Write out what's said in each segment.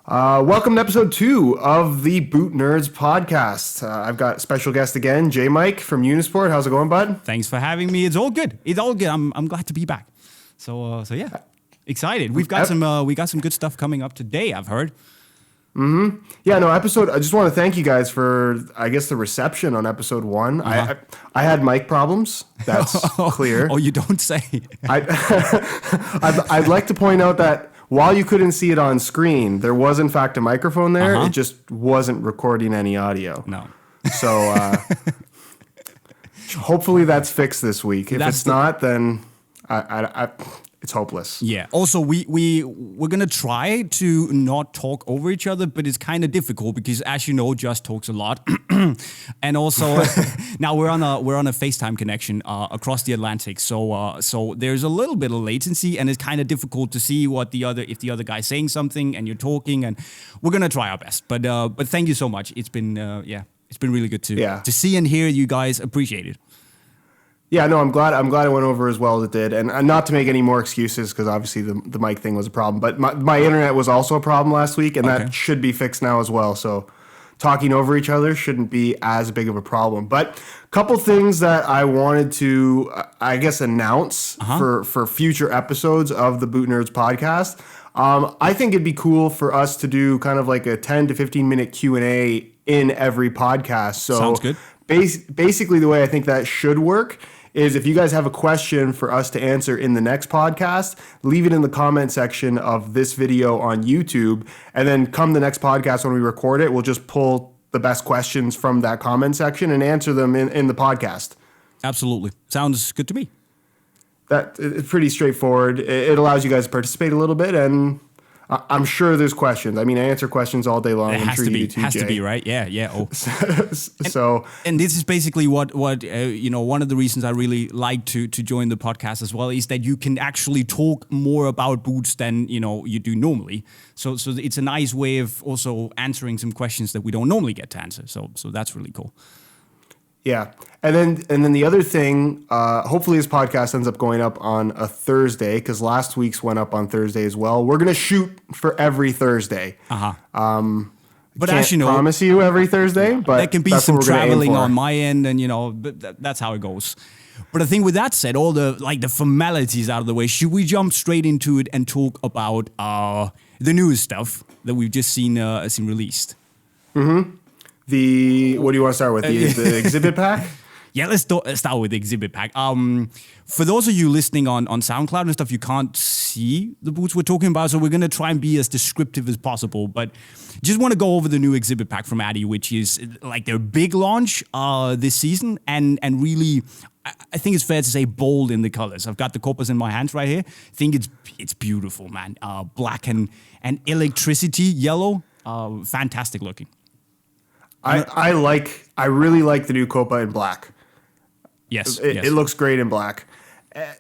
Welcome to episode 2 of the Boot Nerds podcast. I've got special guest again, J Mike from Unisport. How's it going, bud? Thanks for having me. It's all good. I'm glad to be back. So yeah, excited. We've got some good stuff coming up today, I've heard. Yeah, no, episode. I just want to thank you guys for, I guess, the reception on episode 1. I had mic problems. That's clear. Oh, you don't say. I'd like to point out that while you couldn't see it on screen, there was in fact a microphone there. It just wasn't recording any audio. No. So hopefully that's fixed this week. If it's not, then it's hopeless. Yeah. Also, we're gonna try to not talk over each other, but it's kind of difficult because, as you know, Just talks a lot, and also now we're on a FaceTime connection across the Atlantic. So there's a little bit of latency, and it's kind of difficult to see if the other guy's saying something and you're talking. And we're gonna try our best. But thank you so much. It's been really good to see and hear you guys. Appreciate it. Yeah, no, I'm glad it went over as well as it did, and not to make any more excuses because obviously the mic thing was a problem. But my internet was also a problem last week, and that should be fixed now as well. So talking over each other shouldn't be as big of a problem. But a couple things that I wanted to, I guess, announce for future episodes of the Boot Nerds podcast. I think it'd be cool for us to do kind of like a 10 to 15 minute Q&A in every podcast. So sounds good. Basically, the way I think that should work is if you guys have a question for us to answer in the next podcast, leave it in the comment section of this video on YouTube. And then come the next podcast when we record it, we'll just pull the best questions from that comment section and answer them in the podcast. Absolutely. Sounds good to me. It's pretty straightforward. It allows you guys to participate a little bit, and I'm sure there's questions. I mean, I answer questions all day long. It has to be. Has to be, right? Yeah. Oh. And this is basically what one of the reasons I really like to join the podcast as well is that you can actually talk more about boots than you do normally. So it's a nice way of also answering some questions that we don't normally get to answer. So that's really cool. Yeah. And then the other thing, hopefully this podcast ends up going up on a Thursday because last week's went up on Thursday as well. We're going to shoot for every Thursday. But as you know, promise you every Thursday, but there can be some traveling on my end and, but that's how it goes. But I think with that said, all the formalities out of the way, should we jump straight into it and talk about the newest stuff that we've just seen released? Mm-hmm. What do you want to start with? The exhibit pack? Yeah, let's start with the exhibit pack. For those of you listening on SoundCloud and stuff, you can't see the boots we're talking about, so we're going to try and be as descriptive as possible. But just want to go over the new exhibit pack from Adi, which is like their big launch this season, and really, I think it's fair to say bold in the colors. I've got the Copas in my hands right here. I think it's beautiful, man. Black and electricity yellow, fantastic looking. I really like the new Copa in black. Yes, it looks great in black.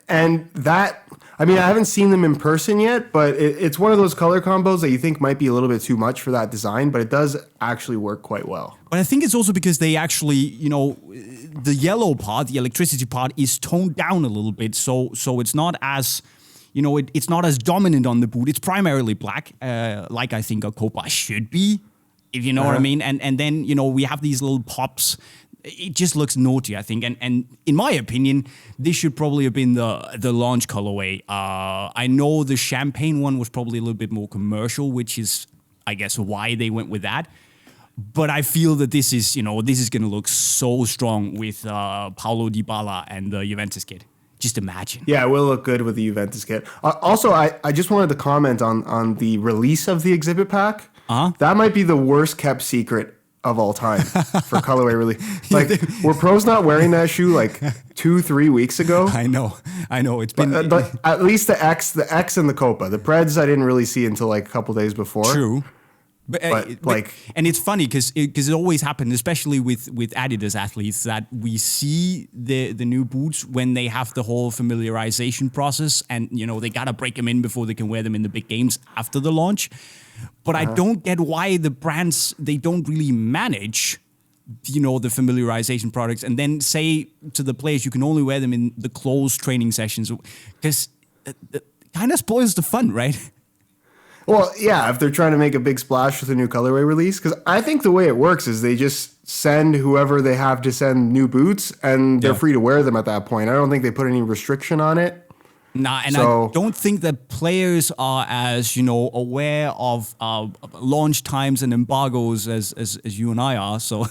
And that, I mean, I haven't seen them in person yet, but it's one of those color combos that you think might be a little bit too much for that design, but it does actually work quite well. But I think it's also because they actually, the yellow part, the electricity part is toned down a little bit, so it's not as, it's not as dominant on the boot. It's primarily black, like I think a Copa should be, if you know what I mean. And then, we have these little pops. It just looks naughty, I think. And in my opinion, this should probably have been the launch colorway. I know the champagne one was probably a little bit more commercial, which is, I guess, why they went with that. But I feel that this is going to look so strong with Paulo Dybala and the Juventus kit. Just imagine. Yeah, it will look good with the Juventus kit. Also, I just wanted to comment on the release of the exhibit pack. That might be the worst kept secret of all time for colorway release. Like, were pros not wearing that shoe like 2-3 weeks ago? I know. It's been. But at least the X and the Copa. The Preds I didn't really see until like a couple days before. True. But and it's funny because it always happened, especially with Adidas athletes, that we see the new boots when they have the whole familiarization process, and they gotta break them in before they can wear them in the big games after the launch. But I don't get why the brands, they don't really manage, the familiarization products, and then say to the players you can only wear them in the closed training sessions, because it kind of spoils the fun, right? Well, yeah, if they're trying to make a big splash with a new colorway release, because I think the way it works is they just send whoever they have to send new boots, and they're free to wear them at that point. I don't think they put any restriction on it. Nah, and I don't think that players are as, aware of launch times and embargoes as you and I are. So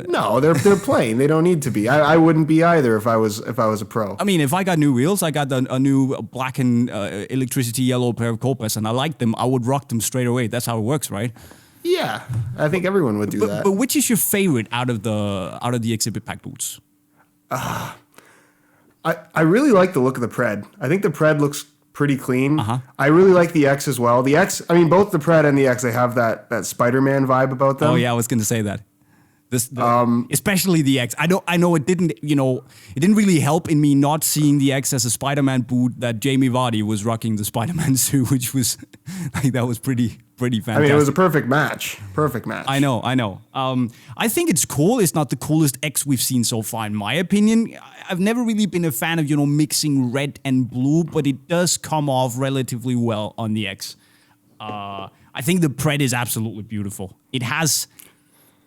no, they're playing. They don't need to be. I wouldn't be either if I was a pro. I mean, if I got new wheels, I got a new black and electricity yellow pair of Copas, and I like them, I would rock them straight away. That's how it works, right? Yeah, I think everyone would do that. But which is your favorite out of the exhibit pack boots? I really like the look of the Pred. I think the Pred looks pretty clean. I really like the X as well. The X, I mean, both the Pred and the X, they have that Spider-Man vibe about them. Oh yeah, I was going to say that. Especially the X. I know it didn't really help in me not seeing the X as a Spider-Man boot that Jamie Vardy was rocking the Spider-Man suit, which was that was pretty fantastic. I mean, it was a perfect match. Perfect match. I know. I think it's cool. It's not the coolest X we've seen so far, in my opinion. I've never really been a fan of, mixing red and blue, but it does come off relatively well on the X. I think the Pred is absolutely beautiful. It has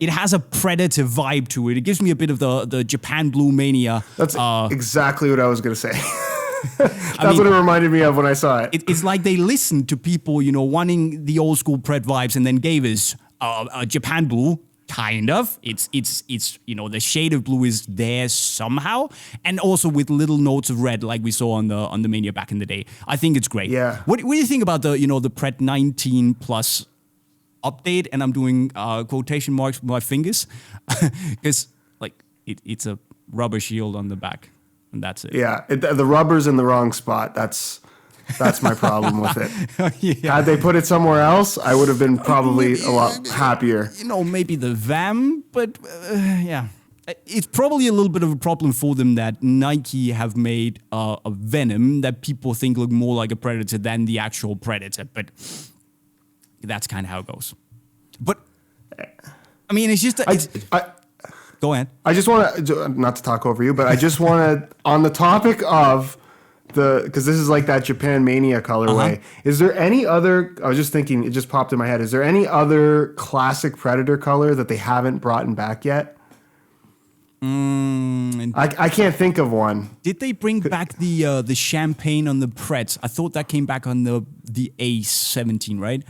a Predator vibe to it. It gives me a bit of the Japan Blue Mania. That's exactly what I was going to say. That's what it reminded me of when I saw it. It's like they listened to people, wanting the old school Pred vibes, and then gave us a Japan Blue. Kind of. It's the shade of blue is there somehow, and also with little notes of red, like we saw on the Mania back in the day. I think it's great. Yeah. What do you think about the Pred 19 plus update? And I'm doing quotation marks with my fingers because it's a rubber shield on the back, and that's it. Yeah, the rubber's in the wrong spot. That's my problem with it. Yeah. Had they put it somewhere else, I would have been probably a lot happier. Maybe the VAM, but yeah. It's probably a little bit of a problem for them that Nike have made a Venom that people think look more like a Predator than the actual Predator, but that's kind of how it goes. But, I mean, it's just... Go ahead. I just want to, not to talk over you, but I just want to, on the topic of... because this is like that Japan Mania colorway. Is there any other? I was just thinking. It just popped in my head. Is there any other classic Predator color that they haven't brought back yet? I can't think of one. Did they bring back the champagne on the Preds? I thought that came back on the A17, right?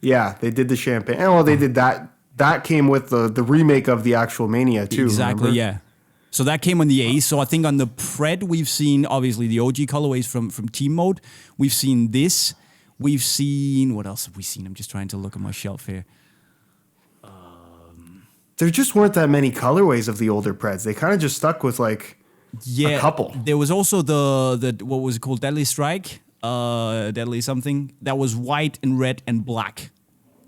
Yeah, they did the champagne. Oh, they did that. That came with the remake of the actual Mania too. Exactly. Remember? Yeah. So that came on the A. So I think on the Pred, we've seen, obviously, the OG colorways from Team Mode. We've seen this. We've seen... What else have we seen? I'm just trying to look at my shelf here. There just weren't that many colorways of the older Preds. They kind of just stuck with, a couple. There was also the what was it called? Deadly Strike? Deadly something. That was white and red and black.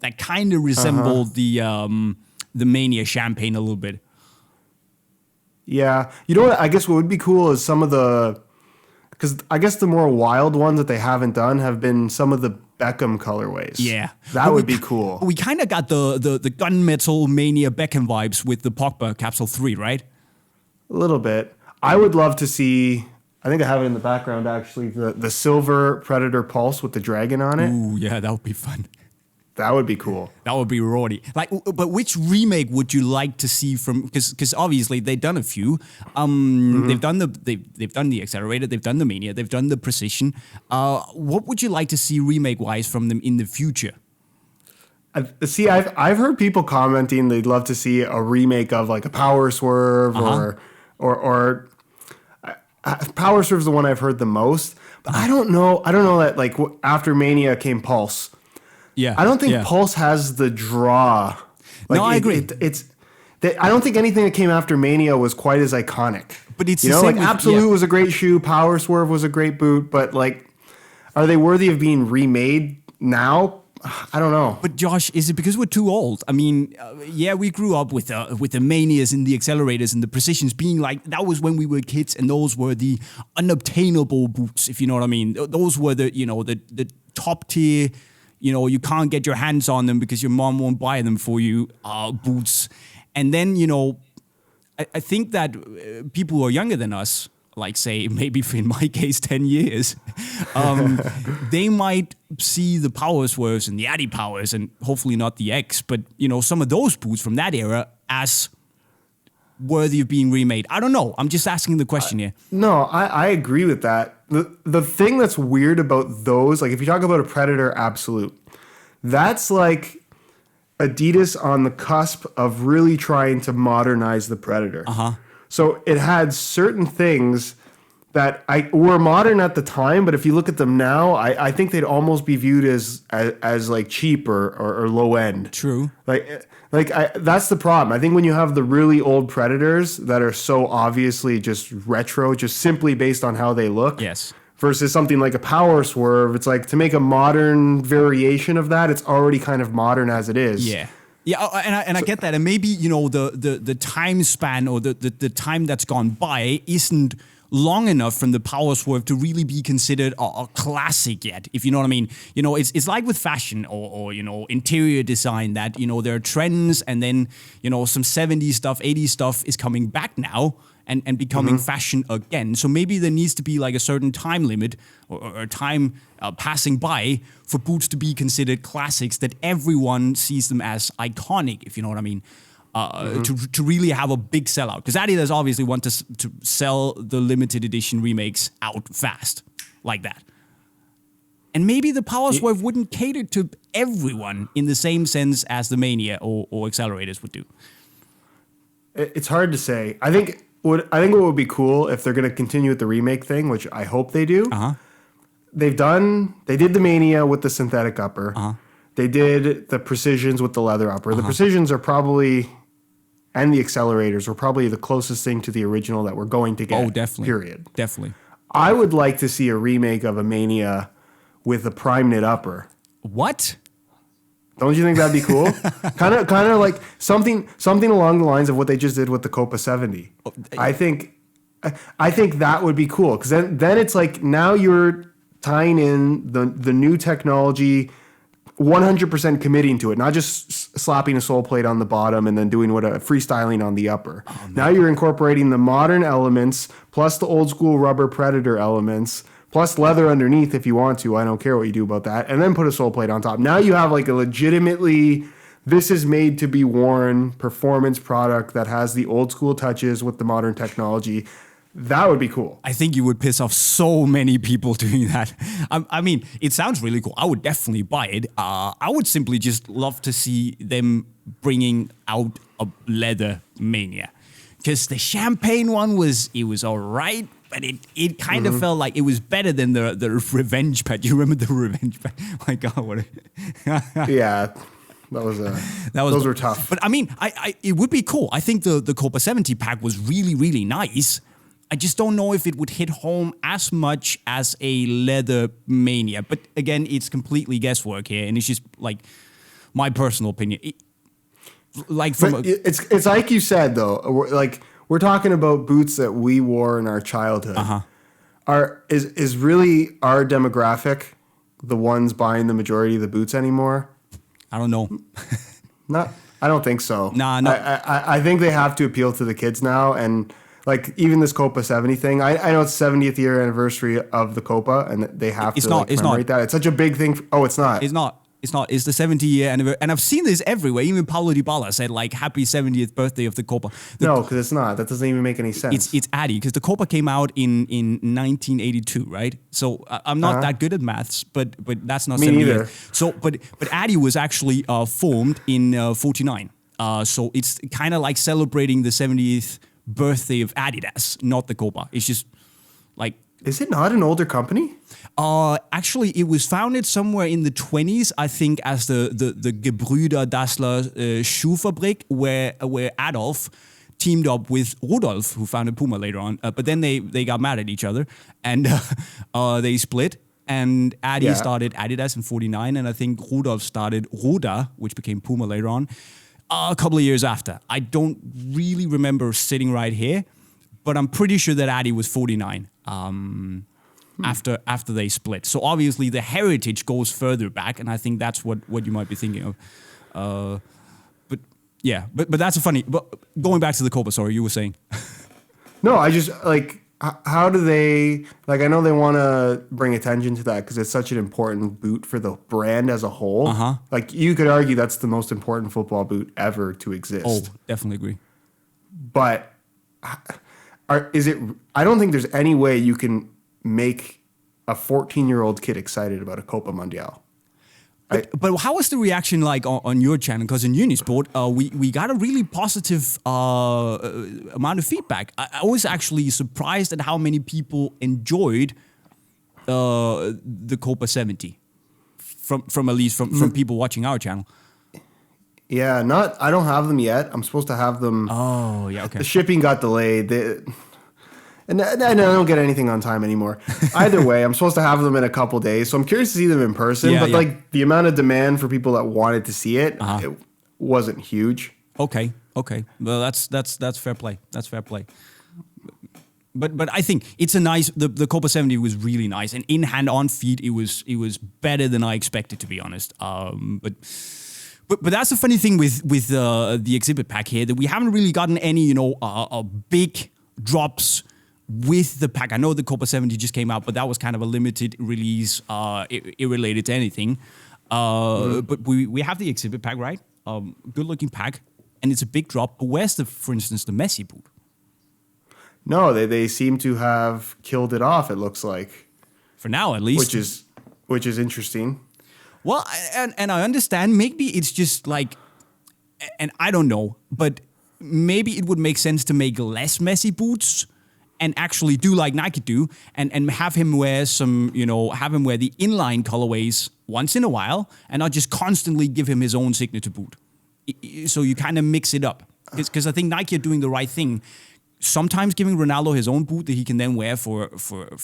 That kind of resembled the Mania Champagne a little bit. Yeah. You know what? I guess what would be cool is some of the... Because I guess the more wild ones that they haven't done have been some of the Beckham colorways. Yeah. That would be cool. We kind of got the gunmetal Mania Beckham vibes with the Pogba Capsule 3, right? A little bit. I would love to see... I think I have it in the background, actually. The silver Predator Pulse with the dragon on it. Ooh, yeah, that would be fun. That would be cool. That would be rowdy. But which remake would you like to see from? Because obviously they've done a few. They've done the Accelerator. They've done the Mania. They've done the Precision. What would you like to see remake wise from them in the future? I've heard people commenting they'd love to see a remake of a Power Swerve or Power Swerve's the one I've heard the most. But I don't know that after Mania came Pulse. Yeah, I don't think Pulse has the draw. No, I agree. I don't think anything that came after Mania was quite as iconic. But it's the same Absolute was a great shoe, Power Swerve was a great boot, but are they worthy of being remade now? I don't know. But Josh, is it because we're too old? I mean, we grew up with the Manias and the Accelerators and the Precisions being that was when we were kids, and those were the unobtainable boots, if you know what I mean. Those were the top tier. You can't get your hands on them because your mom won't buy them for you, boots. And then, I think that people who are younger than us like say maybe in my case 10 years, they might see the Power Swerves and the Adi Powers and hopefully not the X, but some of those boots from that era as worthy of being remade. I don't know. I'm just asking the question here. No, I agree with that. The thing that's weird about those, like if you talk about a Predator Absolute, that's like Adidas on the cusp of really trying to modernize the Predator. So it had certain things that were modern at the time, but if you look at them now, I think they'd almost be viewed as like cheap or low end. True. That's the problem. I think when you have the really old Predators that are so obviously just retro, just simply based on how they look. Yes. Versus something like a Power Swerve, it's like to make a modern variation of that, it's already kind of modern as it is. Yeah. Yeah, I get that. And maybe, the time span or the time that's gone by isn't long enough from the Power Swerve to really be considered a classic yet, if you know what I mean. It's like with fashion or interior design that, there are trends and then, some 70s stuff, 80s stuff is coming back now and becoming fashion again. So maybe there needs to be like a certain time limit or time passing by for boots to be considered classics that everyone sees them as iconic, if you know what I mean. To really have a big sellout. Because Adidas obviously want to sell the limited edition remakes out fast, like that. And maybe the Power Swerve wouldn't cater to everyone in the same sense as the Mania or Accelerators would do. It's hard to say. I think what would be cool if they're going to continue with the remake thing, which I hope they do. They did the Mania with the synthetic upper. They did the Precisions with the leather upper. The Precisions are probably, and the Accelerators were probably the closest thing to the original that we're going to get. Oh, definitely. Period. Definitely. I would like to see a remake of a Mania with a prime knit upper. What? Don't you think that'd be cool? kind of like something along the lines of what they just did with the Copa 70. I think that would be cool because then it's like now you're tying in the new technology, 100% committing to it, not just slapping a sole plate on the bottom and then doing freestyling on the upper. Now you're incorporating the modern elements plus the old school rubber Predator elements plus leather underneath if you want to. I don't care what you do about that. And then put a sole plate on top. Now you have like a legitimately, this is made to be worn performance product that has the old school touches with the modern technology. That would be cool. I think you would piss off so many people doing that. I mean, it sounds really cool. I would definitely buy it. I would simply just love to see them bringing out a leather Mania. Because the champagne one was all right, but it kind of felt like it was better than the revenge pad. You remember the revenge pad? My God, what? Yeah, those were tough. But I mean, it would be cool. I think the Copa 70 pack was really, really nice. I just don't know if it would hit home as much as a leather Mania. But again, it's completely guesswork here, and it's just like my personal opinion. It's like you said though. We're talking about boots that we wore in our childhood. Is really our demographic the ones buying the majority of the boots anymore? I don't know. I don't think so. Nah, no. I think they have to appeal to the kids now, and like even this Copa 70 thing. I know it's 70th year anniversary of the Copa, and they have to commemorate that. It's such a big thing. It's not. It's not. It's not. It's the 70-year anniversary. And I've seen this everywhere. Even Paulo Dybala said, like, happy 70th birthday of the Copa. No, because it's not. That doesn't even make any sense. It's Adi, because the Copa came out in 1982, right? So I'm not that good at maths, but that's not me 70 neither. years. So, but Adi was actually formed in 49. So it's kind of like celebrating the 70th birthday of Adidas, not the Copa. It's just like... Is it not an older company? Actually, it was founded somewhere in the 20s, I think, as the Gebrüder Dassler Schuhfabrik, where Adolf teamed up with Rudolf, who founded Puma later on. But then they got mad at each other, and they split. And Adi started Adidas in 49, and I think Rudolf started Ruda, which became Puma later on, a couple of years after. I don't really remember sitting right here, but I'm pretty sure that Adi was 49. After they split. So obviously the heritage goes further back, and I think that's what you might be thinking of. But that's a funny... But going back to the Copa, sorry, you were saying. No, I just, like, how do they, like, I know they want to bring attention to that because it's such an important boot for the brand as a whole. Like, you could argue that's the most important football boot ever to exist. Oh, definitely agree. But I don't think there's any way you can make a 14-year-old kid excited about a Copa Mundial. But how was the reaction like on your channel? Because in Unisport, we got a really positive amount of feedback. I was actually surprised at how many people enjoyed the Copa 70 from at least from people watching our channel. Yeah, I don't have them yet. I'm supposed to have them. Oh, yeah, okay. The shipping got delayed. And I don't get anything on time anymore. Either way, I'm supposed to have them in a couple days, so I'm curious to see them in person. But like the amount of demand for people that wanted to see it, it wasn't huge. Okay. Well, that's fair play. That's fair play. But I think it's a nice. The Copa 70 was really nice, and in hand on feet, it was better than I expected, to be honest. But that's the funny thing with the exhibit pack here, that we haven't really gotten any big drops with the pack. I know the Copa 70 just came out, but that was kind of a limited release, irrelated to anything. But we have the exhibit pack, right? Good looking pack, and it's a big drop. But where's for instance, the Messi boot? No, they seem to have killed it off. It looks like, for now at least, which is interesting. Well, and I understand. Maybe it's just like, and I don't know, but maybe it would make sense to make less Messi boots and actually do like Nike do, and have him wear have him wear the inline colorways once in a while, and not just constantly give him his own signature boot. So you kind of mix it up, because I think Nike are doing the right thing. Sometimes giving Ronaldo his own boot that he can then wear for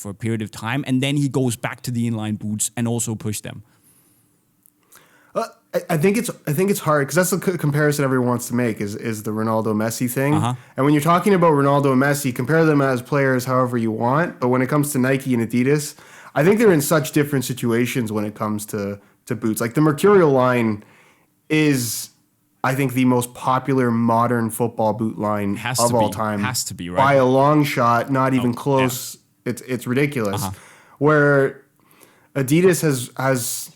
a period of time, and then he goes back to the inline boots and also push them. I think it's hard because that's the comparison everyone wants to make is the Ronaldo Messi thing. And when you're talking about Ronaldo and Messi, compare them as players however you want. But when it comes to Nike and Adidas, I think they're in such different situations when it comes to boots. Like the Mercurial line is, I think, the most popular modern football boot line of all time. Has to be, right? By a long shot, not even close. Yeah. It's ridiculous. Where Adidas has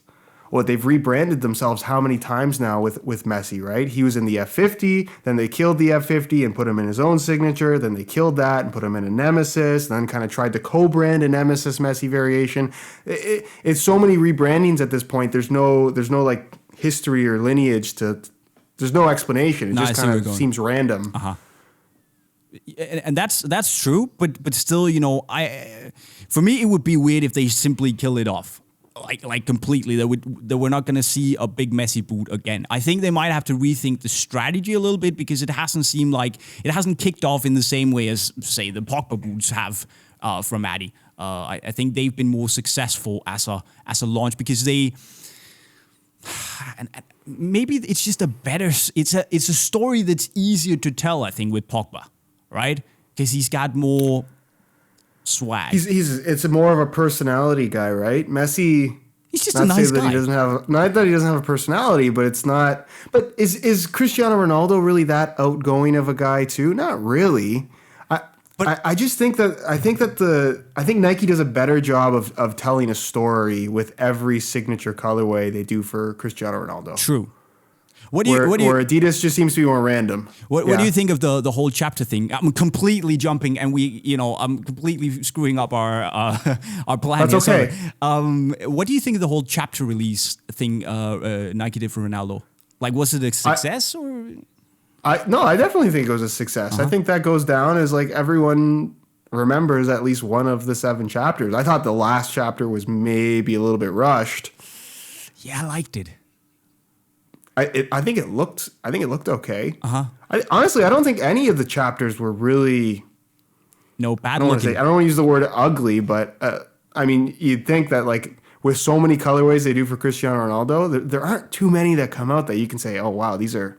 they've rebranded themselves how many times now with Messi, right? He was in the F50, then they killed the F50 and put him in his own signature, then they killed that and put him in a Nemesis, and then kind of tried to co-brand a Nemesis Messi variation. It's so many rebrandings at this point. There's no like history or lineage there's no explanation. It just kind of seems random. And that's true, but still, for me it would be weird if they simply kill it off. Like completely, that we're not going to see a big Messi boot again. I think they might have to rethink the strategy a little bit, because it hasn't kicked off in the same way as, say, the Pogba boots have from Adi. I think they've been more successful as a launch, because they and maybe it's just it's a story that's easier to tell, I think, with Pogba, right? Because he's got more swag. It's more of a personality guy, right? Messi, he's just a nice guy. Not that he doesn't have a personality, but it's not. But is Cristiano Ronaldo really that outgoing of a guy too? Not really. I just think I think Nike does a better job of telling a story with every signature colorway they do for Cristiano Ronaldo. True. Where Adidas just seems to be more random. What do you think of the whole chapter thing? I'm completely jumping, and I'm completely screwing up our plan. That's okay. What do you think of the whole chapter release thing Nike did for Ronaldo? Like, was it a success I definitely think it was a success. I think that goes down as like everyone remembers at least one of the 7 chapters. I thought the last chapter was maybe a little bit rushed. Yeah, I liked it. I think it looked okay. Honestly, I don't think any of the chapters were really bad looking. I don't want to use the word ugly, but I mean, you'd think that like with so many colorways they do for Cristiano Ronaldo, there aren't too many that come out that you can say, oh wow, these are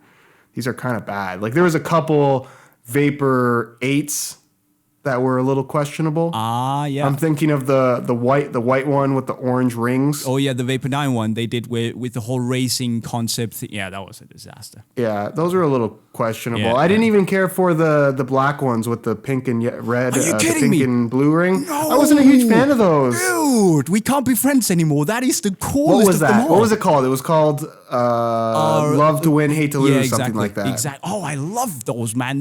kind of bad. Like there was a couple Vapor 8s that were a little questionable. Yeah. I'm thinking of the white one with the orange rings. Oh yeah, the Vapor 9 one they did with the whole racing concept. Yeah, that was a disaster. Yeah, those are a little questionable. Yeah, I didn't even care for the black ones with the pink and red, Are you the kidding pink me? and blue ring. No! I wasn't a huge fan of those. Dude, we can't be friends anymore. That is the coolest What was of them that? all. What was it called? It was called Love to Win, Hate to Lose, something like that. Exactly. Oh, I love those, man.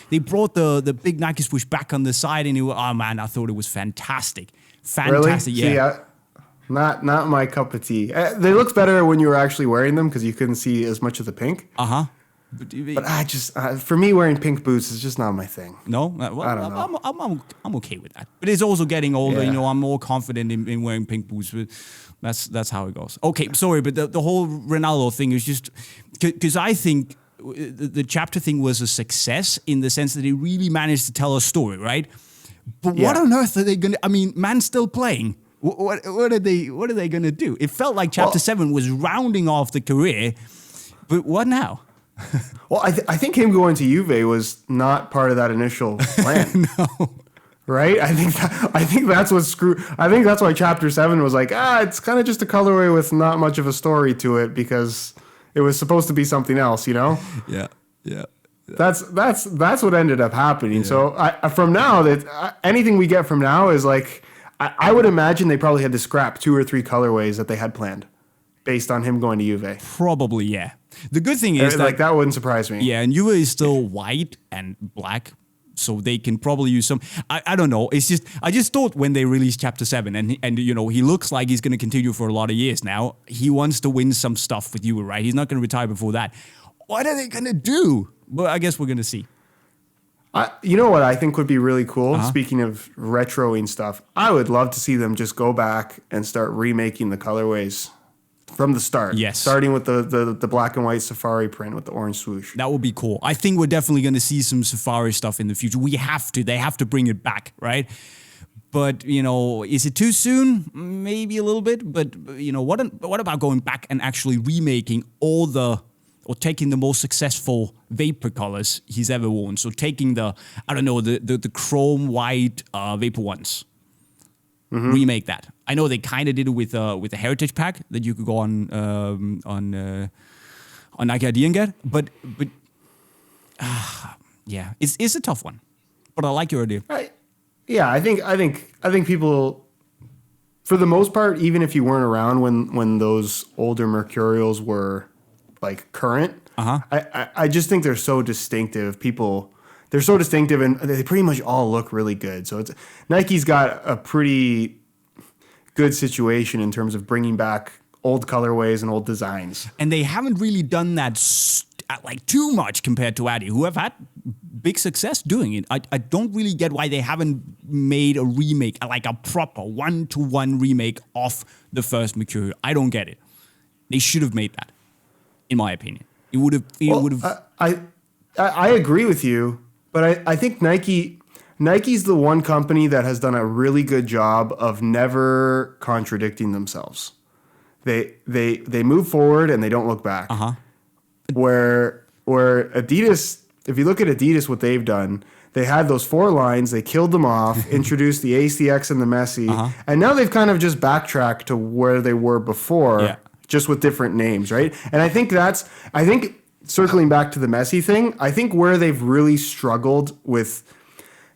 They brought the big Nike swoosh back on the side, and oh man, I thought it was fantastic. Fantastic, Really? yeah. See, not my cup of tea. They looked better when you were actually wearing them because you couldn't see as much of the pink. But I just, for me, wearing pink boots is just not my thing. No, well, I don't know. I'm okay with that. But it's also getting older. Yeah. You know, I'm more confident in wearing pink boots. But that's how it goes. Okay, sorry, but the whole Ronaldo thing is just because I think the chapter thing was a success in the sense that it really managed to tell a story, right? But what on earth are they gonna? I mean, man's still playing. What are they gonna do? It felt like chapter 7 was rounding off the career, but what now? Well, I think him going to Juve was not part of that initial plan. No. Right? I think that's what screwed. I think that's why chapter 7 was like, it's kind of just a colorway with not much of a story to it because it was supposed to be something else, you know? Yeah. That's what ended up happening. Yeah. So from now, anything we get from now is like, I would imagine they probably had to scrap 2 or 3 colorways that they had planned based on him going to Juve. Probably, yeah. The good thing is that wouldn't surprise me. Yeah, and Juve is still white and black, so they can probably use some. I don't know. It's just I just thought when they released chapter 7, and you know he looks like he's going to continue for a lot of years now. He wants to win some stuff with Juve, right? He's not going to retire before that. What are they going to do? Well, I guess we're going to see. You know what I think would be really cool? Speaking of retroing stuff, I would love to see them just go back and start remaking the colorways from the start. Yes. Starting with the black and white safari print with the orange swoosh. That would be cool. I think we're definitely going to see some safari stuff in the future. We have to. They have to bring it back, right? But, you know, is it too soon? Maybe a little bit. But, you know, what about going back and actually remaking or taking the most successful Vapor colors he's ever worn? So taking the chrome white Vapor ones. Mm-hmm. Remake that. I know they kind of did it with a heritage pack that you could go on Nike ID and get, but yeah, it's a tough one. But I like your idea. I think people, for the most part, even if you weren't around when those older Mercurials were like current, I just think they're so distinctive. They're so distinctive, and they pretty much all look really good. So Nike's got a pretty good situation in terms of bringing back old colorways and old designs. And they haven't really done that like too much compared to Adi, who have had big success doing it. I don't really get why they haven't made a remake, like a proper one-to-one remake of the first Mercurial. I don't get it. They should have made that, in my opinion. It would have. I agree with you. But I think Nike's the one company that has done a really good job of never contradicting themselves. They move forward and they don't look back. Where Adidas, if you look at Adidas, what they've done, they had those 4 lines, they killed them off, introduced the Ace, the X, and the Messi, and now they've kind of just backtracked to where they were before, just with different names, right? And I think circling back to the Messi thing, I think where they've really struggled with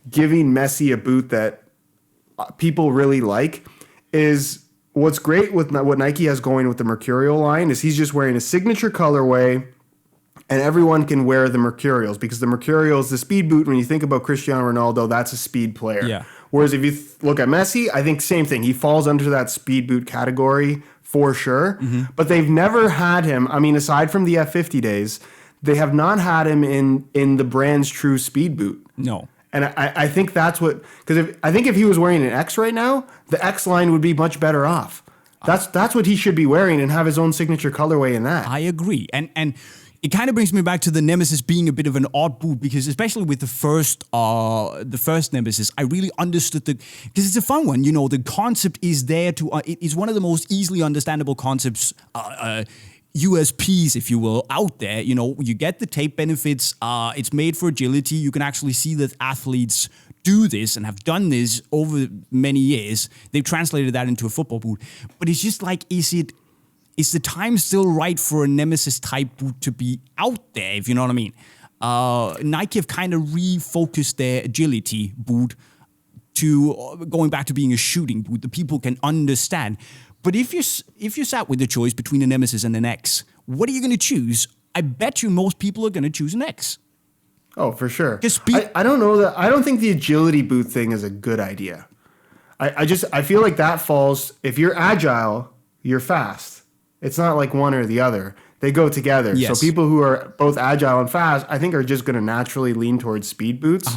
giving Messi a boot that people really like is what's great with what Nike has going with the Mercurial line is he's just wearing a signature colorway and everyone can wear the Mercurials because the Mercurials, the speed boot, when you think about Cristiano Ronaldo, that's a speed player. Yeah. Whereas if you look at Messi, I think same thing. He falls under that speed boot category for sure. But they've never had him, I mean, aside from the F50 days, they have not had him in the brand's true speed boot. No. And I think that's what, because I think if he was wearing an X right now, the X line would be much better off. That's what he should be wearing and have his own signature colorway in that. I agree. And it kind of brings me back to the Nemesis being a bit of an odd boot because especially with the first Nemesis, I really understood because it's a fun one. You know, the concept is there it's one of the most easily understandable concepts, USPs, if you will, out there. You know, you get the tape benefits. It's made for agility. You can actually see that athletes do this and have done this over many years. They've translated that into a football boot. But it's just like, is the time still right for a Nemesis type boot to be out there, if you know what I mean? Nike have kind of refocused their agility boot to going back to being a shooting boot that people can understand. But if you sat with the choice between a Nemesis and an X, what are you going to choose? I bet you most people are going to choose an X. Oh, for sure. I don't know that. I don't think the agility boot thing is a good idea. I feel like that falls. If you're agile, you're fast. It's not like one or the other. They go together. Yes. So people who are both agile and fast, I think, are just going to naturally lean towards speed boots.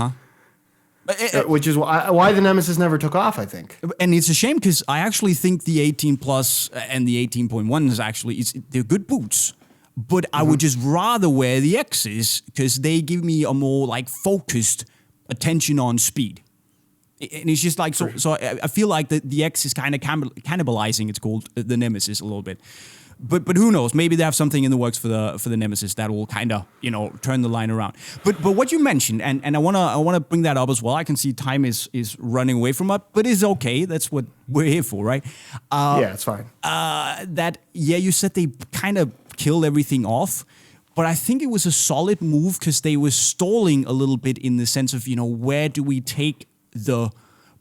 Which is why the Nemesis never took off, I think. And it's a shame because I actually think the 18 Plus and the 18.1s actually, they're good boots. But I would just rather wear the X's because they give me a more like focused attention on speed. And it's just like, so I feel like the X is kind of cannibalizing, it's called, the Nemesis a little bit. But who knows? Maybe they have something in the works for the Nemesis that will kind of, turn the line around. But what you mentioned, and I wanna bring that up as well. I can see time is running away from us, but it's okay. That's what we're here for, right? Yeah, it's fine. You said they kind of killed everything off, but I think it was a solid move because they were stalling a little bit in the sense of, where do we take the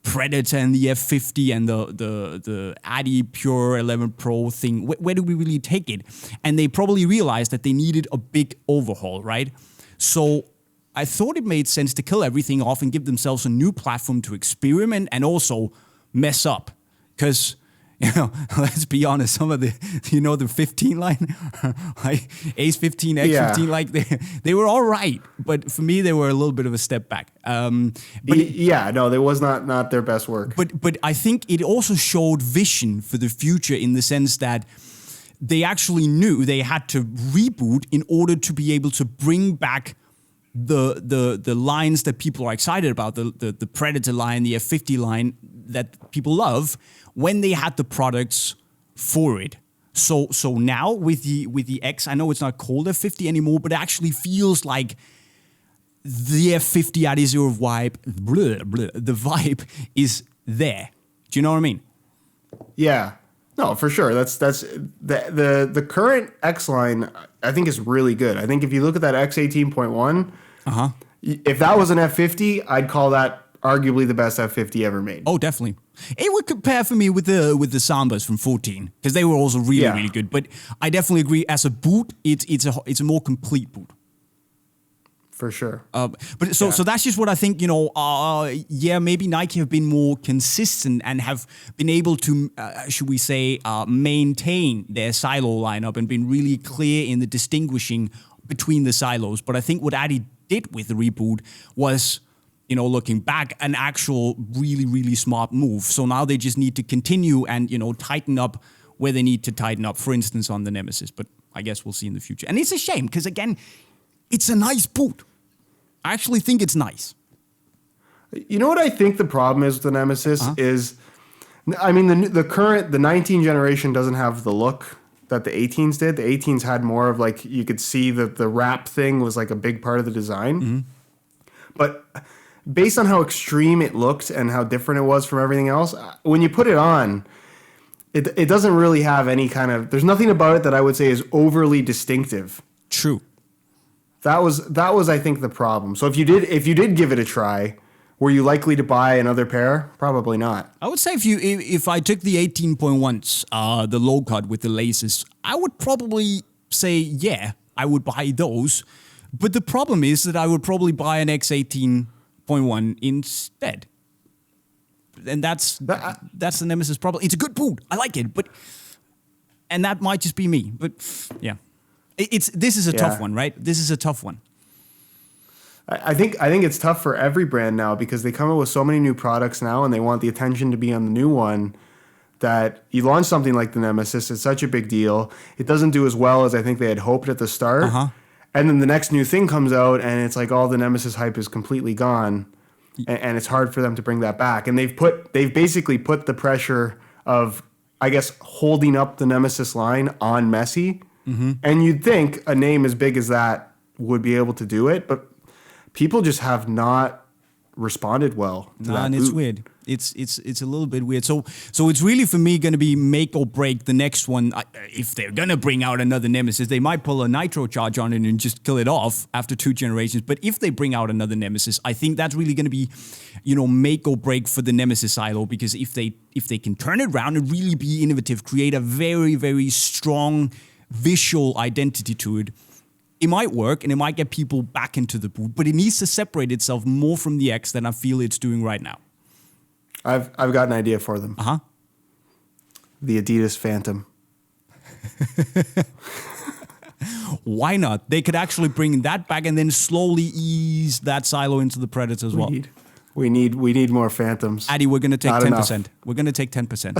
Predator and the F50 and the Adi Pure 11 Pro thing, where do we really take it? And they probably realized that they needed a big overhaul, right? So I thought it made sense to kill everything off and give themselves a new platform to experiment and also mess up. Because, let's be honest, some of the 15 line, like Ace 15, X 15, like they were all right. But for me, they were a little bit of a step back. There was not their best work. But I think it also showed vision for the future in the sense that they actually knew they had to reboot in order to be able to bring back the lines that people are excited about, the Predator line, the F50 line that people love, when they had the products for it. So now with the X, I know it's not called F50 anymore, but it actually feels like the F50 Adizero vibe, the vibe is there. Do you know what I mean? Yeah. No, for sure. That's the current X line, I think, is really good. I think if you look at that X 18.1, if that was an F50, I'd call that arguably the best F50 ever made. Oh, definitely. It would compare for me with the Sambas from 14 because they were also really good. But I definitely agree. As a boot, it's a more complete boot. For sure. So that's just what I think. Maybe Nike have been more consistent and have been able to, should we say, maintain their silo lineup and been really clear in the distinguishing between the silos. But I think what Adi did with the reboot was, looking back, an actual really, really smart move. So now they just need to continue and, tighten up where they need to tighten up, for instance, on the Nemesis. But I guess we'll see in the future. And it's a shame because, again, it's a nice boot. I actually think it's nice. You know what I think the problem is with the Nemesis is, the 19 generation doesn't have the look that the 18s did. The 18s had more of like, you could see that the wrap thing was like a big part of the design. Mm-hmm. But based on how extreme it looked and how different it was from everything else, when you put it on, it doesn't really have any kind of, there's nothing about it that I would say is overly distinctive. True. That was I think the problem. So if you did give it a try, were you likely to buy another pair? Probably not. I would say if I took the 18.1s, the low cut with the laces, I would probably say I would buy those. But the problem is that I would probably buy an X 18.1 instead. And that's the Nemesis problem. It's a good boot. I like it, and that might just be me. But yeah. This is a tough one, right? This is a tough one. I think it's tough for every brand now because they come up with so many new products now and they want the attention to be on the new one that you launch something like the Nemesis. It's such a big deal. It doesn't do as well as I think they had hoped at the start. And then the next new thing comes out and it's like all the Nemesis hype is completely gone and it's hard for them to bring that back. And they've basically put the pressure of, I guess, holding up the Nemesis line on Messi. Mm-hmm. And you'd think a name as big as that would be able to do it, but people just have not responded well to that and it's boot. weird. It's a little bit weird. So it's really for me going to be make or break the next one. If they're gonna bring out another Nemesis, they might pull a nitro charge on it and just kill it off after 2 generations. But if they bring out another Nemesis, I think that's really going to be, make or break for the Nemesis silo, because if they can turn it around and really be innovative, create a very, very strong visual identity to it, it might work and it might get people back into the boot, but it needs to separate itself more from the X than I feel it's doing right now. I've got an idea for them. Uh-huh. The Adidas Phantom. Why not? They could actually bring that back and then slowly ease that silo into the Predator as well. We need more Phantoms. Addy, we're going to take Not 10%. enough. We're going to take 10%.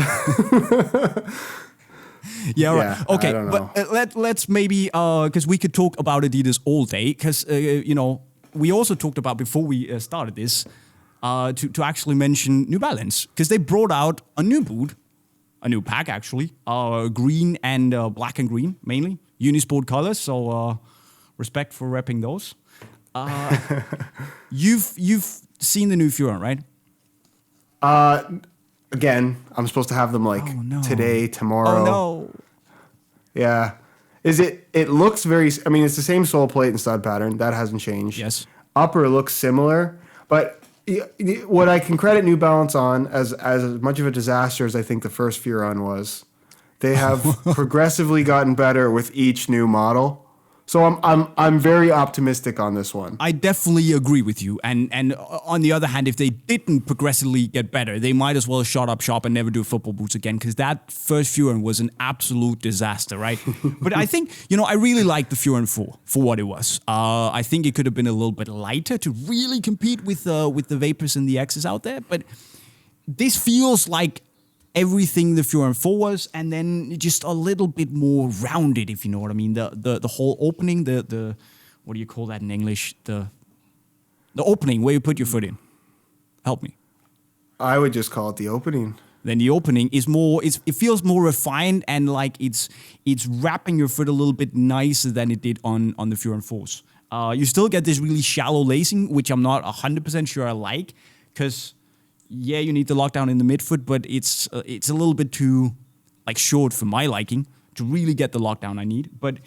Yeah, all right. Yeah, Okay, I don't know. but let's maybe, because we could talk about Adidas all day, because, we also talked about before we started this, to actually mention New Balance, because they brought out a new boot, a new pack actually, green and black and green mainly, Unisport colors. So respect for repping those. You've seen the new Furon, right? Again, I'm supposed to have them today, tomorrow. Oh no! Yeah. It looks very, I mean, it's the same sole plate and stud pattern. That hasn't changed. Yes. Upper looks similar, but what I can credit New Balance on, as much of a disaster as I think the first Furon was, they have progressively gotten better with each new model. So I'm very optimistic on this one. I definitely agree with you. And on the other hand, if they didn't progressively get better, they might as well shut up shop and never do football boots again, because that first Furon was an absolute disaster, right? But I think, I really like the Furon 4 for what it was. I think it could have been a little bit lighter to really compete with the Vapors and the X's out there. But this feels like everything the Furon 4 was, and then just a little bit more rounded, if you know what I mean. The whole opening, the what do you call that in English? The opening where you put your foot in. Help me. I would just call it the opening. Then the opening is more. It feels more refined, and like it's wrapping your foot a little bit nicer than it did on the Furon 4s. You still get this really shallow lacing, which I'm not 100% sure I like, because yeah, you need the lockdown in the midfoot, but it's a little bit too short for my liking to really get the lockdown I need. But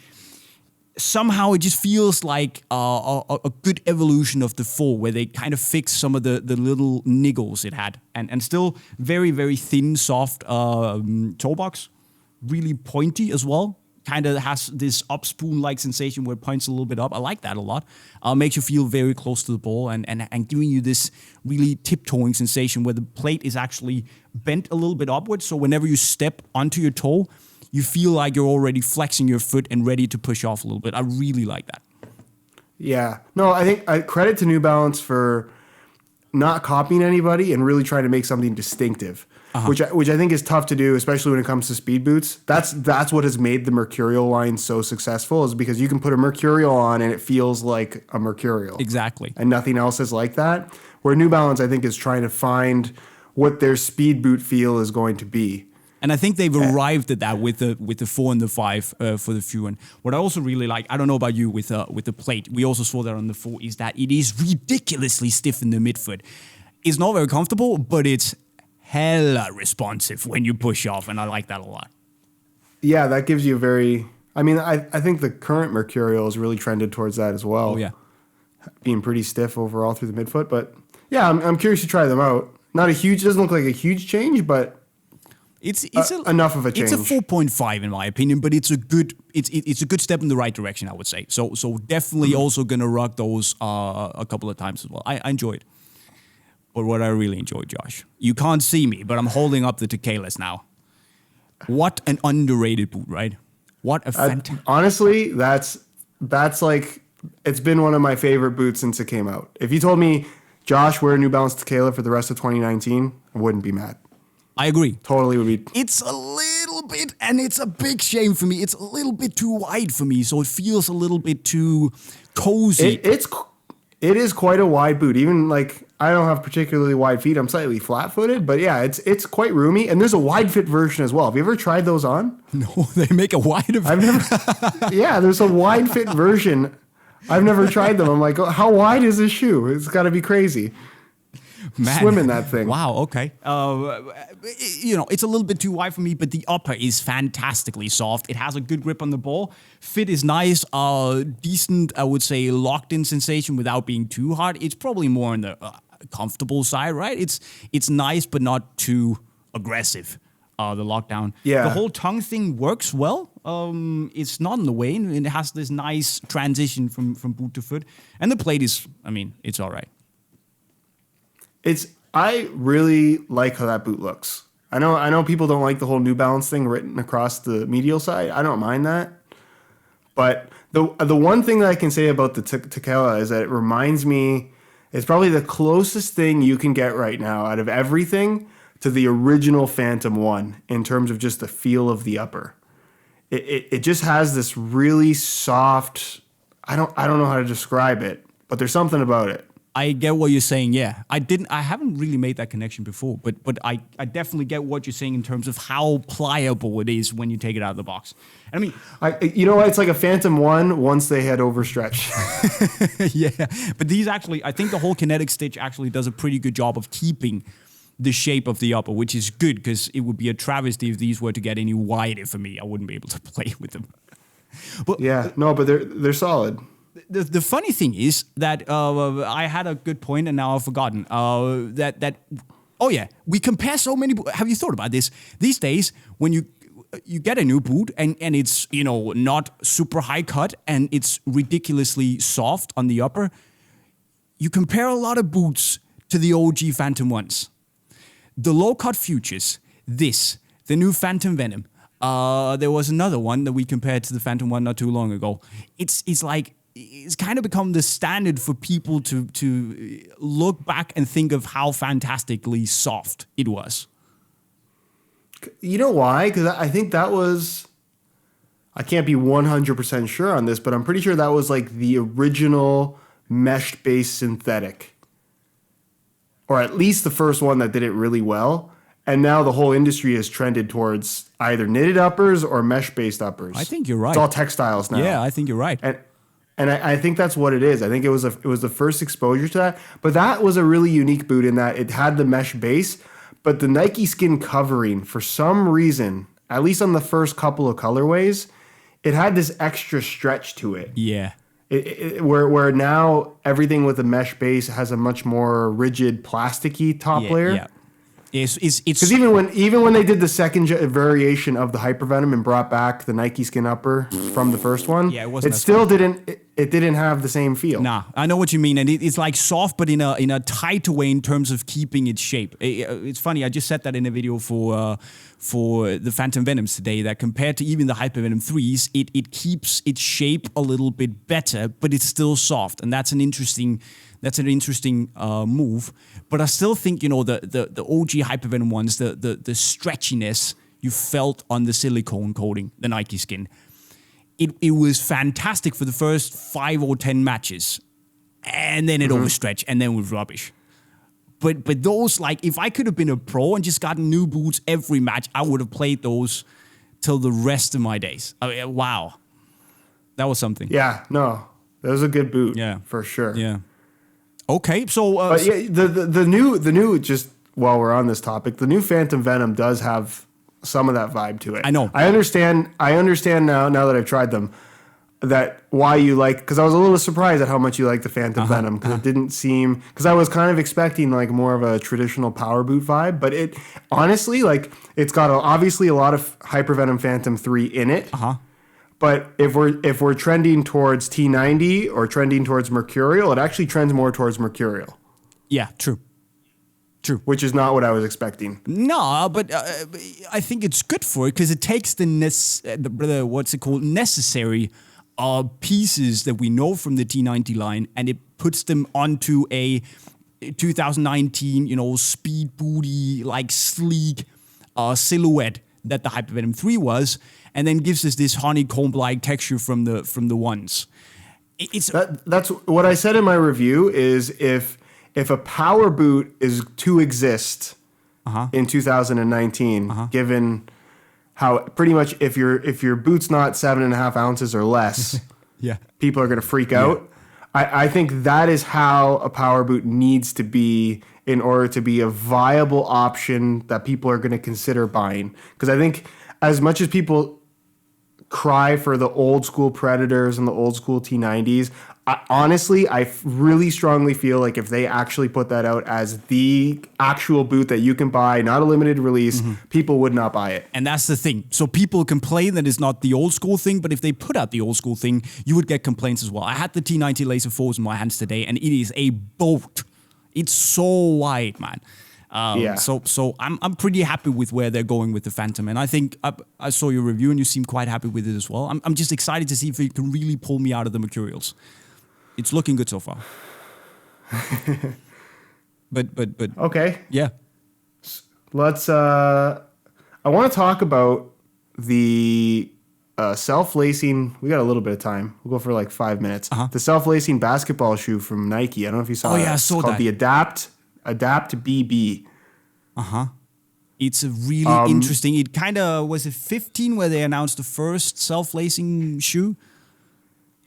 somehow it just feels like a good evolution of the 4, where they kind of fixed some of the little niggles it had, and still very, very thin, soft toe box, really pointy as well. Kind of has this up spoon-like sensation where it points a little bit up. I like that a lot. Makes you feel very close to the ball and giving you this really tiptoeing sensation where the plate is actually bent a little bit upwards. So whenever you step onto your toe, you feel like you're already flexing your foot and ready to push off a little bit. I really like that. Yeah. No, I think credit to New Balance for not copying anybody and really trying to make something distinctive. Which I think is tough to do, especially when it comes to speed boots. That's what has made the Mercurial line so successful, is because you can put a Mercurial on and it feels like a Mercurial. Exactly. And nothing else is like that. Where New Balance, I think, is trying to find what their speed boot feel is going to be. And I think they've arrived at that with the 4 and the 5 for the Furon. What I also really like, I don't know about you with the plate, we also saw that on the 4, is that it is ridiculously stiff in the midfoot. It's not very comfortable, but it's hella responsive when you push off, and I like that a lot. Yeah, that gives you I think the current Mercurial is really trended towards that as well. Oh, yeah. Being pretty stiff overall through the midfoot, but yeah, I'm curious to try them out. Doesn't look like a huge change, but it's enough of a change. It's a 4.5 in my opinion, but it's a good step in the right direction, I would say. So definitely also gonna rock those a couple of times as well. I enjoyed. But what I really enjoyed, Josh, you can't see me, but I'm holding up the Tequillas now. What an underrated boot, right? What a fantastic. Honestly, that's like, it's been one of my favorite boots since it came out. If you told me, Josh, wear a New Balance Tequila for the rest of 2019, I wouldn't be mad. I agree. Totally would be. It's a little bit, and it's a big shame for me, it's a little bit too wide for me, so it feels a little bit too cozy. It is quite a wide boot. Even I don't have particularly wide feet. I'm slightly flat-footed, but yeah, it's quite roomy. And there's a wide fit version as well. Have you ever tried those on? No, they make a wider. Yeah, there's a wide fit version. I've never tried them. I'm like, oh, how wide is this shoe? It's got to be crazy. Man. swim in that thing. Wow, okay. It's a little bit too wide for me, but the upper is fantastically soft. It has a good grip on the ball. Fit is nice. Decent, I would say, locked-in sensation without being too hard. It's probably more on the comfortable side, right? It's nice, but not too aggressive. The lockdown. Yeah. The whole tongue thing works well. It's not in the way, and it has this nice transition from boot to foot. And the plate is, it's all right. I really like how that boot looks. I know people don't like the whole New Balance thing written across the medial side. I don't mind that. But the one thing that I can say about the Tequila is that it reminds me, it's probably the closest thing you can get right now out of everything to the original Phantom 1 in terms of just the feel of the upper. It just has this really soft, I don't know how to describe it, but there's something about it. I get what you're saying, yeah. I haven't really made that connection before, but I definitely get what you're saying in terms of how pliable it is when you take it out of the box. You know what? It's like a Phantom 1 once they had overstretched. Yeah, but these actually, I think the whole kinetic stitch actually does a pretty good job of keeping the shape of the upper, which is good because it would be a travesty if these were to get any wider for me. I wouldn't be able to play with them. But they're solid. The funny thing is that I had a good point and now I've forgotten we compare so many. Have you thought about this? These days, when you get a new boot and it's not super high cut and it's ridiculously soft on the upper, you compare a lot of boots to the OG Phantom ones. The low-cut Futures, the new Phantom Venom. There was another one that we compared to the Phantom one not too long ago. It's kind of become the standard for people to look back and think of how fantastically soft it was. You know why? Because I think that was, I can't be 100% sure on this, but I'm pretty sure that was like the original mesh-based synthetic. Or at least the first one that did it really well. And now the whole industry has trended towards either knitted uppers or mesh-based uppers. I think you're right. It's all textiles now. Yeah, I think you're right. And I think that's what it is. I think it was the first exposure to that. But that was a really unique boot in that it had the mesh base, but the Nike skin covering, for some reason, at least on the first couple of colorways, it had this extra stretch to it. Yeah. Where now everything with a mesh base has a much more rigid plasticky top layer. Yeah. It's because even when they did the second variation of the Hypervenom and brought back the Nike skin upper from the first one, it still didn't have the same feel. Nah, I know what you mean, and it's like soft, but in a tighter way in terms of keeping its shape. It's funny. I just said that in a video for the Phantom Venoms today. That compared to even the Hypervenom 3s, it keeps its shape a little bit better, but it's still soft, and that's an interesting move. But I still think, the OG Hypervenom ones, the stretchiness you felt on the silicone coating, the Nike skin, it was fantastic for the first 5 or 10 matches. And then it overstretched, and then it was rubbish. But those, like, if I could have been a pro and just gotten new boots every match, I would have played those till the rest of my days. Wow. That was something. Yeah, no. That was a good boot. Yeah. For sure. Yeah. Okay, so but yeah, the new just while we're on this topic, the new Phantom Venom does have some of that vibe to it. I know. I understand now that I've tried them that why you like, because I was a little surprised at how much you like the Phantom Venom, because it didn't seem, because I was kind of expecting like more of a traditional power boot vibe, but it honestly, like, it's got obviously a lot of Hypervenom Phantom 3 in it. But if we're trending towards T90 or trending towards Mercurial, it actually trends more towards Mercurial. Yeah, true. Which is not what I was expecting. No, but I think it's good for it because it takes the necessary pieces that we know from the T90 line and it puts them onto a 2019, speed booty, like sleek silhouette that the Hypervenom 3 was, and then gives us this honeycomb-like texture from the ones. That's what I said in my review. Is if a power boot is to exist in 2019, given how pretty much if your boot's not 7.5 ounces or less, people are going to freak out. I think that is how a power boot needs to be in order to be a viable option that people are going to consider buying. Because I think as much as people cry for the old school Predators and the old school T90s, honestly, I really strongly feel like if they actually put that out as the actual boot that you can buy, not a limited release, people would not buy it. And that's the thing. So people complain that it's not the old school thing, but if they put out the old school thing, you would get complaints as well. I had the T90 Laser 4s in my hands today, and it is a boat. It's so wide, man. So I'm pretty happy with where they're going with the Phantom, and I think I saw your review and you seem quite happy with it as well. I'm just excited to see if it can really pull me out of the mercurials. It's looking good so far. but okay. Yeah. Let's I want to talk about the self-lacing. We got a little bit of time. We'll go for like 5 minutes. The self-lacing basketball shoe from Nike. I don't know if you saw. Oh yeah, I saw that. It's called the Adapt BB. It's a really interesting. It kind of was it 15 where they announced the first self-lacing shoe.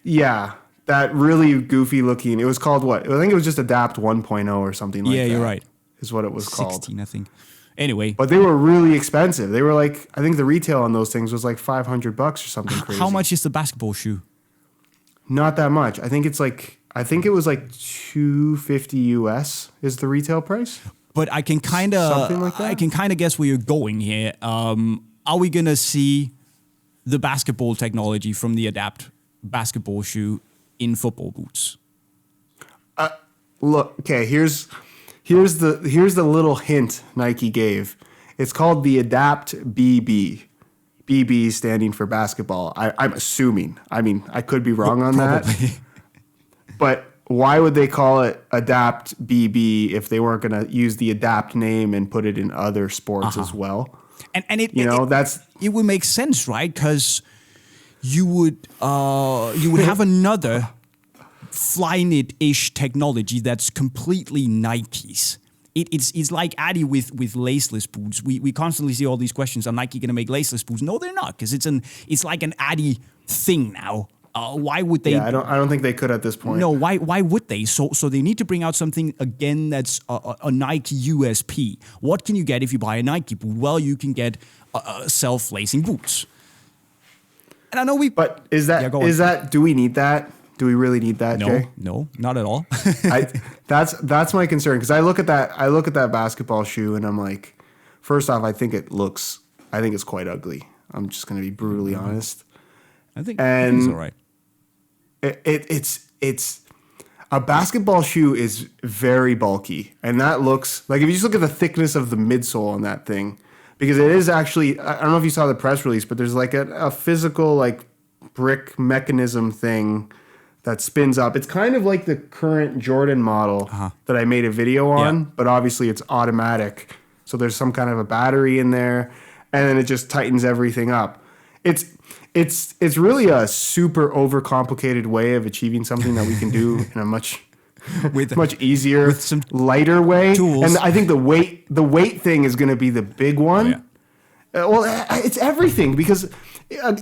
Yeah, that really goofy looking. It was called what? I think it was just Adapt 1.0 or something like that. Yeah, you're right. Is what it was 16, called. 16, I think. Anyway, but they were really expensive. They were like, I think the retail on those things was like $500 or something crazy. How much is the basketball shoe? Not that much. I think it was like $250 US is the retail price. But I can kind of guess where you're going here. Are we gonna see the basketball technology from the Adapt basketball shoe in football boots? Look, okay. Here's the little hint Nike gave. It's called the Adapt BB. BB standing for basketball. I'm assuming. I mean, I could be wrong on Probably. that. But why would they call it Adapt BB if they weren't going to use the Adapt name and put it in other sports as well? And it would make sense, right? Because you would have another Flyknit-ish technology that's completely Nike's. It's like Adi with laceless boots. We constantly see all these questions. Are Nike going to make laceless boots? No, they're not, because it's like an Adi thing now. Why would they? Yeah, I don't think they could at this point. No, why would they? So they need to bring out something again that's a Nike USP. What can you get if you buy a Nike boot? Well, you can get self-lacing boots. And I know But is that? Do we need that? Do we really need that, Jay? No, not at all. That's my concern, because I look at that basketball shoe and I'm like, first off, I think it's quite ugly. I'm just going to be brutally honest. I think it's all right. It's a basketball shoe is very bulky, and that looks like, if you just look at the thickness of the midsole on that thing, because it is actually, I don't know if you saw the press release, but there's like a physical like brick mechanism thing that spins up. It's kind of like the current Jordan model that I made a video on, but obviously it's automatic. So there's some kind of a battery in there, and then it just tightens everything up. It's really a super overcomplicated way of achieving something that we can do in a much easier, with some lighter way. Tools. And I think the weight thing is going to be the big one. Well, it's everything, because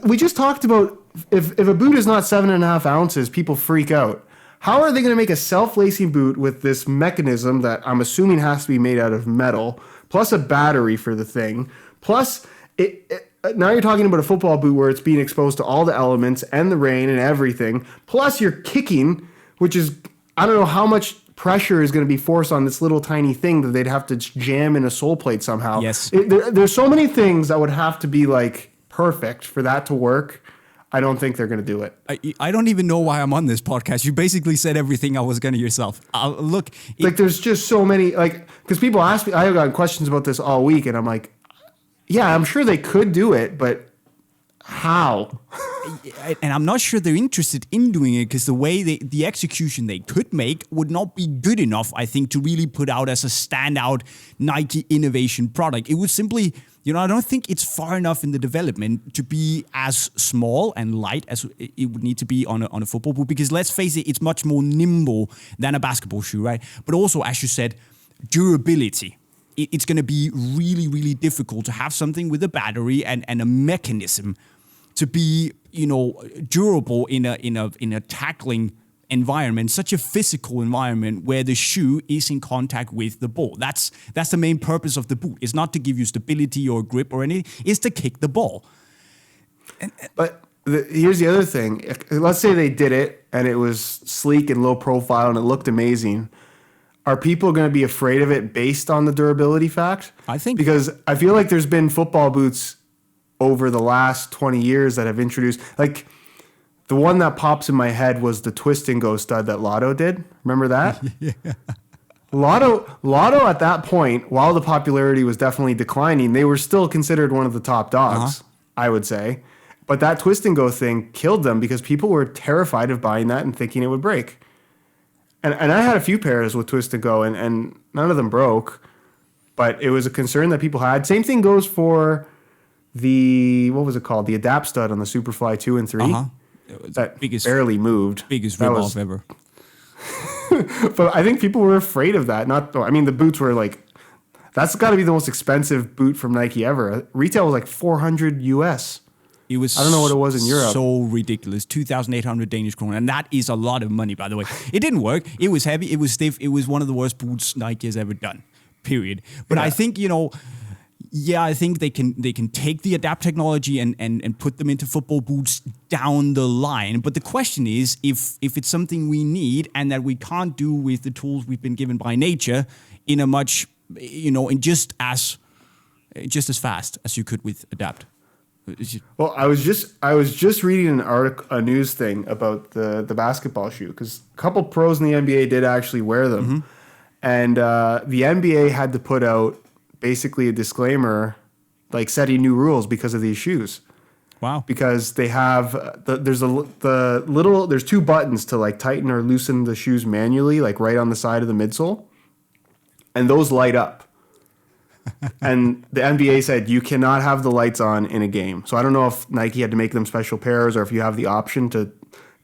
we just talked about if a boot is not 7.5 ounces, people freak out. How are they going to make a self-lacing boot with this mechanism that I'm assuming has to be made out of metal, plus a battery for the thing, plus now you're talking about a football boot where it's being exposed to all the elements and the rain and everything, plus you're kicking, which is, I don't know how much pressure is going to be forced on this little tiny thing that they'd have to jam in a sole plate somehow. Yes. There's so many things that would have to be like perfect for that to work. I don't think they're going to do it. I don't even know why I'm on this podcast. You basically said everything I was going to yourself. Look. There's just so many, because people ask me, I've gotten questions about this all week, and I'm like, yeah, I'm sure they could do it, but how? And I'm not sure they're interested in doing it, because the way the execution they could make would not be good enough, I think, to really put out as a standout Nike innovation product. It would simply, I don't think it's far enough in the development to be as small and light as it would need to be on a football boot, because let's face it, it's much more nimble than a basketball shoe, right? But also, as you said, durability. It's going to be really, really difficult to have something with a battery and a mechanism to be, durable in a tackling environment, such a physical environment where the shoe is in contact with the ball. That's the main purpose of the boot. It's not to give you stability or grip or anything. It's to kick the ball. But here's the other thing. Let's say they did it and it was sleek and low profile and it looked amazing. Are people going to be afraid of it based on the durability fact? I think. Because I feel like there's been football boots over the last 20 years that have introduced, like the one that pops in my head was the twist and go stud that Lotto did. Remember that? Yeah. Lotto at that point, while the popularity was definitely declining, they were still considered one of the top dogs, I would say. But that twist and go thing killed them because people were terrified of buying that and thinking it would break. And I had a few pairs with twist and go, and none of them broke. But it was a concern that people had. Same thing goes for the, what was it called? The Adapt stud on the Superfly 2 and 3. That barely moved. Biggest rip-off ever. But I think people were afraid of that. The boots were like, that's got to be the most expensive boot from Nike ever. Retail was like $400 US. It was, I don't know what it was in Europe. So ridiculous. 2,800 Danish kroner. And that is a lot of money, by the way. It didn't work. It was heavy. It was stiff. It was one of the worst boots Nike has ever done. Period. But I think, I think they can take the Adapt technology and put them into football boots down the line. But the question is, if it's something we need and that we can't do with the tools we've been given by nature in a much, in just as fast as you could with Adapt. Well, I was just reading an article, a news thing about the basketball shoe because a couple pros in the NBA did actually wear them, and the NBA had to put out basically a disclaimer, like setting new rules because of these shoes. Wow! Because they have there's two buttons to like tighten or loosen the shoes manually, like right on the side of the midsole, and those light up. And the NBA said you cannot have the lights on in a game. So I don't know if Nike had to make them special pairs or if you have the option to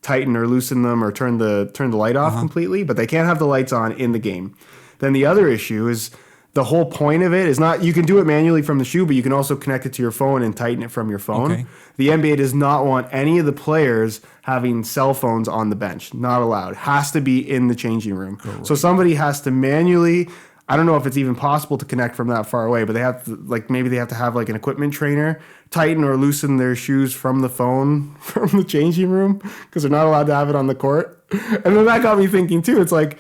tighten or loosen them or turn the light off completely, but they can't have the lights on in the game. Then the other issue is the whole point of it is not, you can do it manually from the shoe, but you can also connect it to your phone and tighten it from your phone. Okay. The NBA does not want any of the players having cell phones on the bench. Not allowed. Has to be in the changing room. Correct. So somebody has to manually, I don't know if it's even possible to connect from that far away, but they have to, maybe they have to have an equipment trainer tighten or loosen their shoes from the phone from the changing room because they're not allowed to have it on the court. And then that got me thinking too. It's like,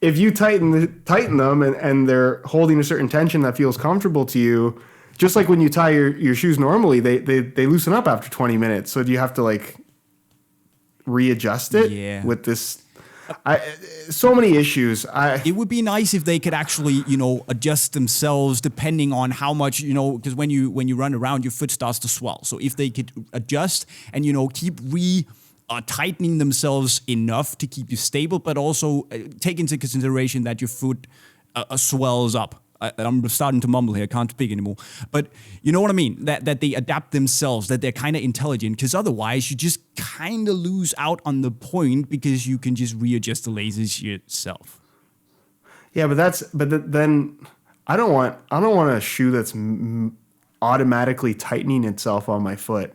if you tighten them and they're holding a certain tension that feels comfortable to you, just like when you tie your shoes normally, they loosen up after 20 minutes. So do you have to readjust it with this? So many issues. It would be nice if they could actually, adjust themselves depending on how much, because when you run around, your foot starts to swell. So if they could adjust and, keep tightening themselves enough to keep you stable, but also take into consideration that your foot swells up. I'm starting to mumble here, I can't speak anymore. But you know what I mean? That they adapt themselves, that they're kind of intelligent, because otherwise you just kind of lose out on the point because you can just readjust the lasers yourself. Yeah, but then I don't want a shoe that's automatically tightening itself on my foot.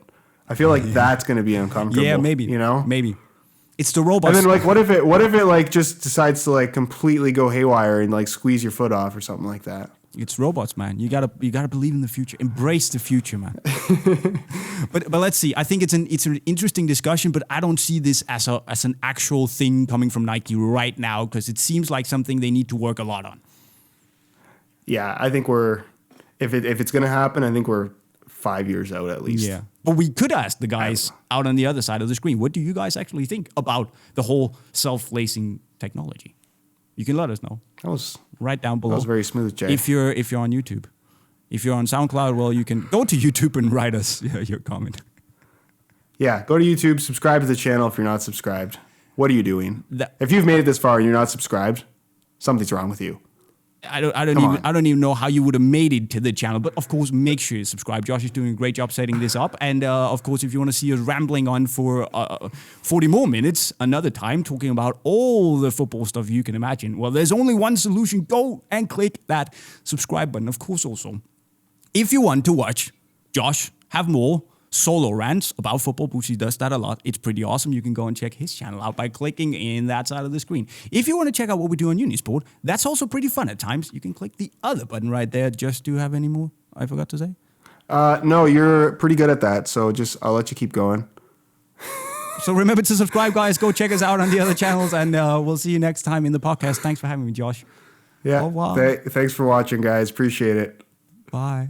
I feel like that's going to be uncomfortable. Yeah, maybe. Maybe. It's the robot. And then what if it just decides to completely go haywire and squeeze your foot off or something like that? It's robots, man. You gotta believe in the future. Embrace the future, man. but let's see. I think it's an interesting discussion, but I don't see this as an actual thing coming from Nike right now because it seems like something they need to work a lot on. Yeah, I think if it's gonna happen, I think we're 5 years out at least. Yeah. But we could ask the guys out on the other side of the screen, what do you guys actually think about the whole self-lacing technology? You can let us know. That was right down below. That was very smooth, Jay. If you're on YouTube. If you're on SoundCloud, well, you can go to YouTube and write us your comment. Yeah, go to YouTube, subscribe to the channel if you're not subscribed. What are you doing? If you've made it this far and you're not subscribed, something's wrong with you. I don't even know how you would have made it to the channel, but of course, make sure you subscribe. Josh is doing a great job setting this up, and of course, if you want to see us rambling on for 40 more minutes another time, talking about all the football stuff you can imagine, well, there's only one solution. Go and click that subscribe button. Of course, also, if you want to watch Josh have more solo rants about football boots. He does that a lot. It's pretty awesome. You can go and check his channel out by clicking in that side of the screen. If you want to check out what we do on Unisport, that's also pretty fun at times. You can click the other button right there. Just do you have any more I forgot to say? No, you're pretty good at that. So I'll let you keep going. So remember to subscribe, guys. Go check us out on the other channels, and we'll see you next time in the podcast. Thanks for having me, Josh. Yeah. Thanks for watching, guys. Appreciate it. Bye.